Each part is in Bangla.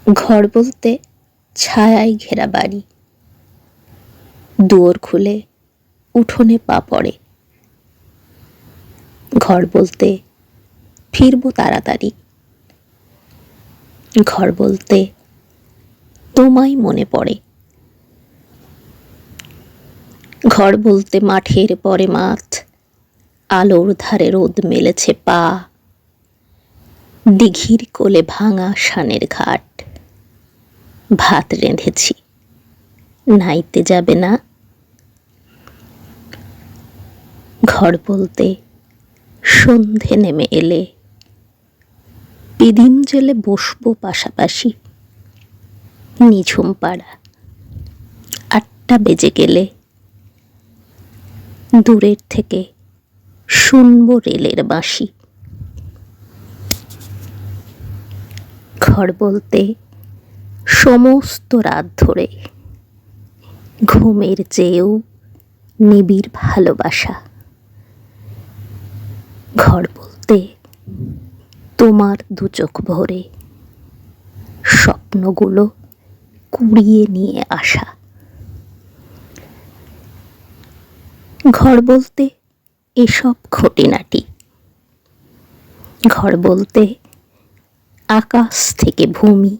ঘর বলতে ছায়ায় ঘেরা বাড়ি, দুয়ার খুলে উঠোনে পা পড়ে। ঘর বলতে ফিরবো তাড়াতাড়ি, ঘর বলতে তোমায় মনে পড়ে। ঘর বলতে মাঠের পরে মাঠ, আলোর ধারে রোদ মেলেছে পা, দিঘির কোলে ভাঙা শানের ঘাট, ভাত রেঁধেছি নাইতে যাবে না। ঘর বলতে সন্ধে নেমে এলে পিদিম জেলে বসবো পাশাপাশি, নিঝুম পাড়া 8টা বেজে গেলে দূরের থেকে শুনবো রেলের বাঁশি। ঘর বলতে সমস্ত রাত ধরে ঘুমের চেয়েও নিবিড় ভালোবাসা। ঘর বলতে তোমার দু চোখ ভরে স্বপ্নগুলো কুড়িয়ে নিয়ে আসা। ঘর বলতে এসব খুঁটিনাটি। ঘর বলতে আকাশ থেকে ভূমি,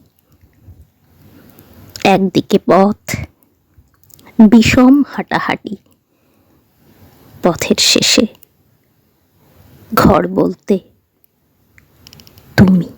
একদিকে পথ, বিষম হাঁটাহাঁটি, পথের শেষে ঘর বলতে তুমি।